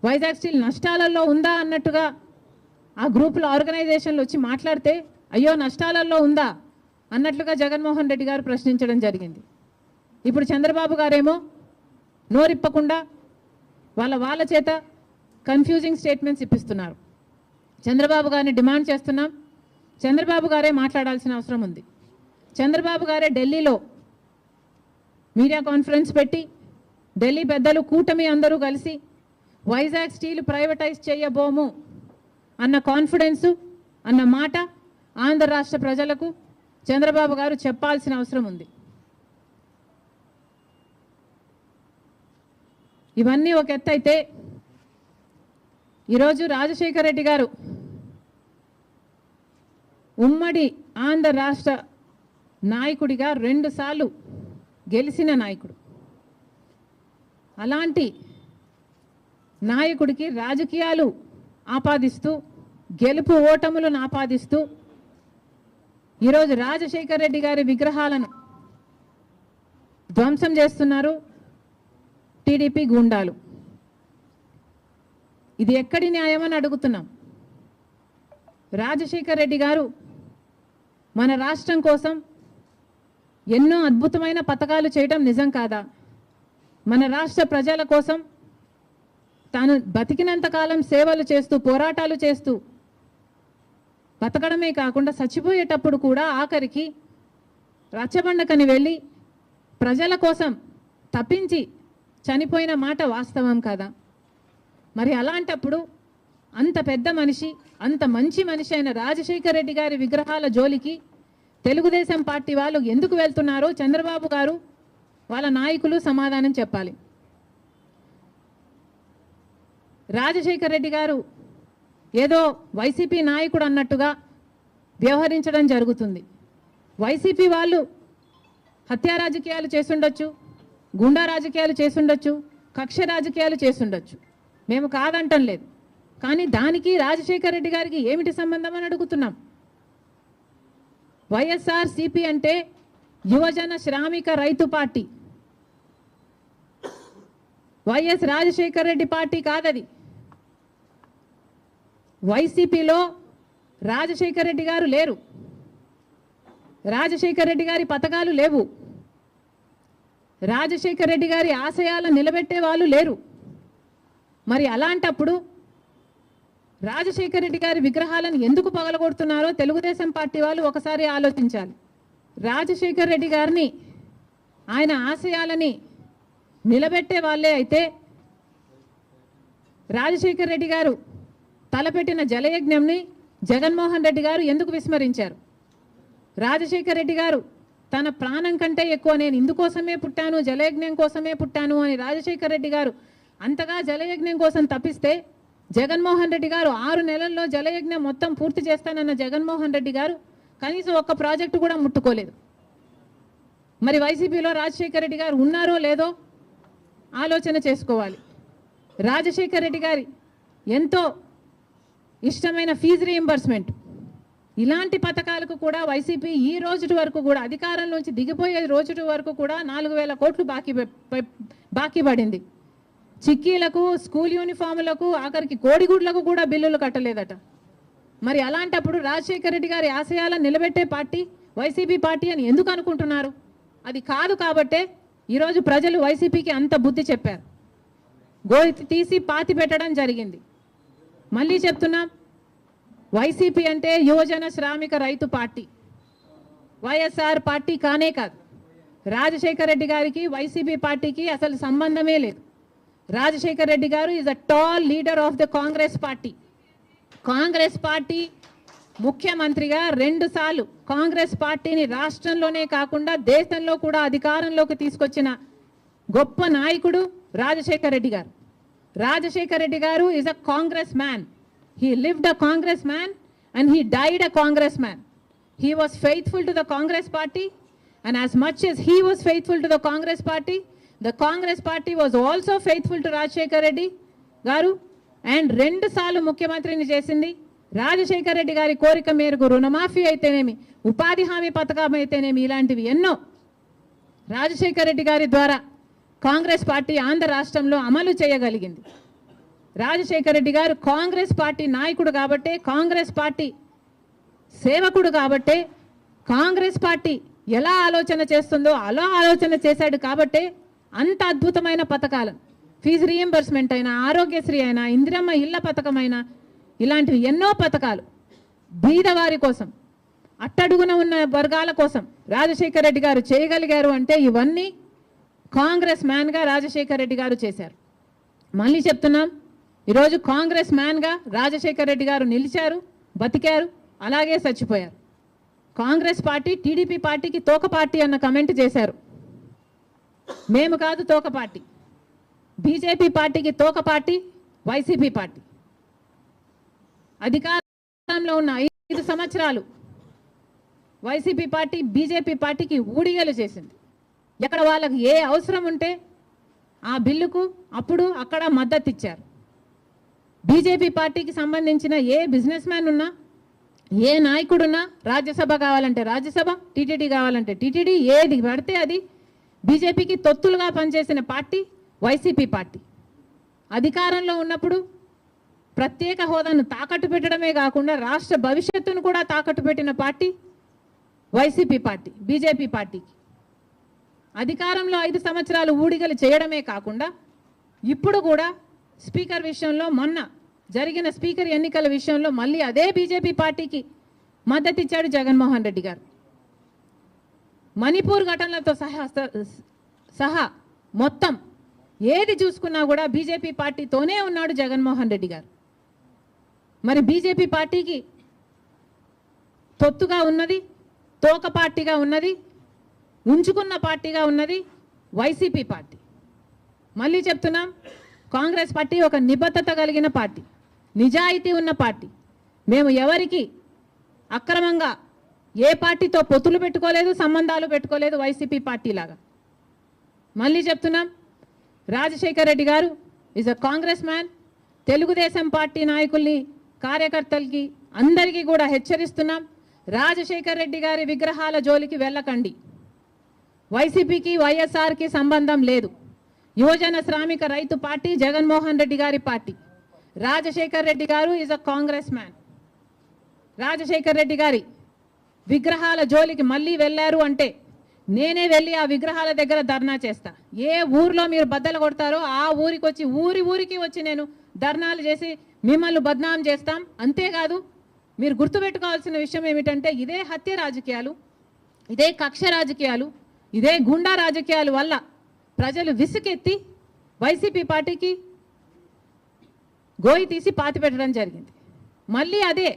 Vizag steel నష్టాలలో ఉందా అన్నట్టుగా ఆ గ్రూపుల ఆర్గనైజేషన్లు వచ్చి మాట్లాడితే అయ్యో నష్టాలలో ఉందా అన్నట్లుగా జగన్మోహన్ రెడ్డి గారు ప్రశ్నించడం జరిగింది. ఇప్పుడు చంద్రబాబు గారేమో నోరిప్పకుండా వాళ్ళ చేత కన్ఫ్యూజింగ్ స్టేట్మెంట్స్ ఇప్పిస్తున్నారు. చంద్రబాబు గారిని డిమాండ్ చేస్తున్నాం. చంద్రబాబు గారే మాట్లాడాల్సిన అవసరం ఉంది. చంద్రబాబు గారే ఢిల్లీలో మీడియా కాన్ఫరెన్స్ పెట్టి ఢిల్లీ పెద్దలు కూటమి అందరూ కలిసి వైజాగ్ స్టీల్ ప్రైవేటైజ్ చేయబోము అన్న కాన్ఫిడెన్సు అన్న మాట ఆంధ్ర రాష్ట్ర ప్రజలకు చంద్రబాబు గారు చెప్పాల్సిన అవసరం ఉంది. ఇవన్నీ ఒక ఎత్తు అయితే ఈరోజు రాజశేఖర రెడ్డి గారు ఉమ్మడి ఆంధ్ర రాష్ట్ర నాయకుడిగా 2 సార్లు గెలిచిన నాయకుడు. అలాంటి నాయకుడికి రాజకీయాలు ఆపాదిస్తూ గెలుపు ఓటములను ఆపాదిస్తూ ఈరోజు రాజశేఖర రెడ్డి గారి విగ్రహాలను ధ్వంసం చేస్తున్నారు టీడీపీ గూండాలు. ఇది ఎక్కడి న్యాయమని అడుగుతున్నాం. రాజశేఖర రెడ్డి గారు మన రాష్ట్రం కోసం ఎన్నో అద్భుతమైన పథకాలు చేయడం నిజం కాదా? మన రాష్ట్ర ప్రజల కోసం తాను బతికినంతకాలం సేవలు చేస్తూ పోరాటాలు చేస్తూ బతకడమే కాకుండా చచ్చిపోయేటప్పుడు కూడా ఆఖరికి రచ్చబండకని వెళ్ళి ప్రజల కోసం తప్పించి చనిపోయిన మాట వాస్తవం కాదా? మరి అలాంటప్పుడు అంత పెద్ద మనిషి అంత మంచి మనిషి అయిన రాజశేఖర రెడ్డి గారి విగ్రహాల జోలికి తెలుగుదేశం పార్టీ వాళ్ళు ఎందుకు వెళ్తున్నారో చంద్రబాబు గారు వాళ్ళ నాయకులు సమాధానం చెప్పాలి. రాజశేఖర రెడ్డి గారు ఏదో వైసీపీ నాయకుడు అన్నట్టుగా వ్యవహరించడం జరుగుతుంది. వైసీపీ వాళ్ళు హత్యా రాజకీయాలు చేసుండొచ్చు, గుండా రాజకీయాలు చేసుండొచ్చు, కక్ష రాజకీయాలు చేసుండొచ్చు, మేము కాదంటం లేదు. కానీ దానికి రాజశేఖర రెడ్డి గారికి ఏమిటి సంబంధం అని అడుగుతున్నాం. వైఎస్ఆర్ సిపి అంటే యువజన శ్రామిక రైతు party. YS Rajasekhara Reddy party కాదది. వైసీపీలో రాజశేఖర రెడ్డి గారు లేరు, రాజశేఖర రెడ్డి గారి పథకాలు లేవు, రాజశేఖర రెడ్డి గారి ఆశయాలను నిలబెట్టే వాళ్ళు లేరు. మరి అలాంటప్పుడు రాజశేఖర రెడ్డి గారి విగ్రహాలను ఎందుకు పగలగొడుతున్నారో తెలుగుదేశం పార్టీ వాళ్ళు ఒకసారి ఆలోచించాలి. రాజశేఖర రెడ్డి గారిని ఆయన ఆశయాలని నిలబెట్టే వాళ్ళే అయితే రాజశేఖర రెడ్డి గారు తలపెట్టిన జలయజ్ఞంని జగన్మోహన్ రెడ్డి గారు ఎందుకు విస్మరించారు? రాజశేఖర రెడ్డి గారు తన ప్రాణం కంటే ఎక్కువ నేను ఇందుకోసమే పుట్టాను, జలయజ్ఞం కోసమే పుట్టాను అని రాజశేఖర రెడ్డి గారు అంతగా జలయజ్ఞం కోసం తప్పిస్తే జగన్మోహన్ రెడ్డి గారు 6 నెలల్లో జలయజ్ఞం మొత్తం పూర్తి చేస్తానన్న జగన్మోహన్ రెడ్డి గారు కనీసం ఒక్క ప్రాజెక్టు కూడా ముట్టుకోలేదు. మరి వైసీపీలో రాజశేఖర రెడ్డి గారు ఉన్నారో లేదో ఆలోచన చేసుకోవాలి. రాజశేఖర రెడ్డి గారి ఎంతో ఇష్టమైన ఫీజు రీయింబర్స్మెంట్ ఇలాంటి పథకాలకు కూడా వైసీపీ ఈ రోజు వరకు కూడా అధికారంలోంచి దిగిపోయే రోజు వరకు కూడా 4,000 కోట్లు బాకీ పడింది. చిక్కీలకు, స్కూల్ యూనిఫాములకు, ఆఖరికి కోడిగుడ్లకు కూడా బిల్లులు కట్టలేదట. మరి అలాంటప్పుడు రాజశేఖర రెడ్డి గారి ఆశయాలను నిలబెట్టే పార్టీ వైసీపీ పార్టీ అని ఎందుకు అనుకుంటున్నారు? అది కాదు కాబట్టే ఈరోజు ప్రజలు వైసీపీకి అంత బుద్ధి చెప్పారు, గోతి తీసి పాతి పెట్టడం జరిగింది. మళ్ళీ చెప్తున్నాం, వైసీపీ అంటే యువజన శ్రామిక రైతు పార్టీ, వైఎస్ఆర్ పార్టీ కానే కాదు. రాజశేఖర రెడ్డి గారికి వైసీపీ పార్టీకి అసలు సంబంధమే లేదు. రాజశేఖర రెడ్డి గారు is a tall leader of the Congress party. Congress party ముఖ్యమంత్రిగా 2 సార్లు కాంగ్రెస్ పార్టీని రాష్ట్రంలోనే కాకుండా దేశంలో కూడా అధికారంలోకి తీసుకొచ్చిన గొప్ప నాయకుడు రాజశేఖర రెడ్డి గారు. రాజశేఖర రెడ్డి గారు is a Congress man. He lived a Congress man and he died a Congress man. He was faithful to the Congress party and as much as he was faithful to the Congress party was also faithful to Rajshekar Reddy garu and 2 సార్లు ముఖ్యమంత్రిని చేసింది. రాజశేఖర రెడ్డి గారి కోరిక మేరకు రుణమాఫీ అయితేనేమి, ఉపాధి హామీ పథకం అయితేనేమి, ఇలాంటివి ఎన్నో రాజశేఖర రెడ్డి గారి ద్వారా కాంగ్రెస్ పార్టీ ఆంధ్ర రాష్ట్రంలో అమలు చేయగలిగింది. రాజశేఖర రెడ్డి గారు కాంగ్రెస్ పార్టీ నాయకుడు కాబట్టే, కాంగ్రెస్ పార్టీ సేవకుడు కాబట్టే, కాంగ్రెస్ పార్టీ ఎలా ఆలోచన చేస్తుందో అలా ఆలోచన చేశాడు కాబట్టే అంత అద్భుతమైన పథకాలను, ఫీజు రీఎంబర్స్మెంట్ అయినా, ఆరోగ్యశ్రీ అయినా, ఇందిరమ్మ ఇళ్ల పథకమైనా, ఇలాంటివి ఎన్నో పథకాలు బీదవారి కోసం, అట్టడుగున ఉన్న వర్గాల కోసం రాజశేఖర రెడ్డి గారు చేయగలిగారు అంటే ఇవన్నీ కాంగ్రెస్ మ్యాన్గా రాజశేఖర రెడ్డి గారు చేశారు. మళ్ళీ చెప్తున్నాం, ఈరోజు కాంగ్రెస్ మ్యాన్గా రాజశేఖర రెడ్డి గారు నిలిచారు, బతికారు, అలాగే చచ్చిపోయారు. కాంగ్రెస్ పార్టీ టీడీపీ పార్టీకి తోక పార్టీ అన్న కమెంట్ చేశారు. మేము కాదు తోక పార్టీ, బీజేపీ పార్టీకి తోక పార్టీ వైసీపీ పార్టీ. అధికారంలో ఉన్న 5 సంవత్సరాలు వైసీపీ పార్టీ బీజేపీ పార్టీకి ఊడిగలు చేసింది. ఎక్కడ వాళ్ళకి ఏ అవసరం ఉంటే ఆ బిల్లుకు అప్పుడు అక్కడ మద్దతు ఇచ్చారు. బీజేపీ పార్టీకి సంబంధించిన ఏ బిజినెస్ మ్యాన్ ఉన్నా, ఏ నాయకుడున్నా, రాజ్యసభ కావాలంటే రాజ్యసభ, టీటీడీ కావాలంటే టీటీడీ, ఏది పడితే అది బీజేపీకి తొత్తులుగా పనిచేసిన పార్టీ వైసీపీ పార్టీ. అధికారంలో ఉన్నప్పుడు ప్రత్యేక హోదాను తాకట్టు పెట్టడమే కాకుండా రాష్ట్ర భవిష్యత్తును కూడా తాకట్టు పెట్టిన పార్టీ వైసీపీ పార్టీ, బీజేపీ పార్టీకి. అధికారంలో 5 సంవత్సరాలు ఊడిగలు చేయడమే కాకుండా ఇప్పుడు కూడా స్పీకర్ విషయంలో, మొన్న జరిగిన స్పీకర్ ఎన్నికల విషయంలో మళ్ళీ అదే బీజేపీ పార్టీకి మద్దతు ఇచ్చాడు జగన్మోహన్ రెడ్డి గారు. మణిపూర్ ఘటనలతో సహా మొత్తం ఏది చూసుకున్నా కూడా బీజేపీ పార్టీతోనే ఉన్నాడు జగన్మోహన్ రెడ్డి గారు. మరి బీజేపీ పార్టీకి తొత్తుగా ఉన్నది, తోక పార్టీగా ఉన్నది, ఉంచుకున్న పార్టీగా ఉన్నది వైసీపీ పార్టీ. మళ్ళీ చెప్తున్నాం, కాంగ్రెస్ పార్టీ ఒక నిబద్ధత కలిగిన పార్టీ, నిజాయితీ ఉన్న పార్టీ. మేము ఎవరికి అక్రమంగా ఏ పార్టీతో పొత్తులు పెట్టుకోలేదు, సంబంధాలు పెట్టుకోలేదు వైసీపీ పార్టీ లాగా. మళ్ళీ చెప్తున్నాం, రాజశేఖర రెడ్డి గారు is a Congress man. Telugu Desam party నాయకుల్ని, కార్యకర్తలకి, అందరికీ కూడా హెచ్చరిస్తున్నాం, రాజశేఖర రెడ్డి గారి విగ్రహాల జోలికి వెళ్ళకండి. వైసీపీకి వైఎస్ఆర్కి సంబంధం లేదు. యువజన శ్రామిక రైతు పార్టీ జగన్మోహన్ రెడ్డి గారి పార్టీ. రాజశేఖర రెడ్డి గారు is a Congress man. Rajasekhara Reddy గారి విగ్రహాల జోలికి మళ్ళీ వెళ్ళారు అంటే నేనే వెళ్ళి ఆ విగ్రహాల దగ్గర ధర్నా చేస్తా. ఏ ఊర్లో మీరు బద్దలు కొడతారో ఆ ఊరికి వచ్చి, ఊరికి వచ్చి నేను ధర్నాలు చేసి మిమ్మల్ని బద్నాం చేస్తాం. అంతేకాదు, మీరు గుర్తుపెట్టుకోవాల్సిన విషయం ఏమిటంటే, ఇదే హత్య రాజకీయాలు, ఇదే కక్ష రాజకీయాలు, ఇదే గుండా రాజకీయాల వల్ల ప్రజలు విసుకెత్తి వైసీపీ పార్టీకి గోయి తీసి పాతి పెట్టడం జరిగింది. మళ్ళీ అదే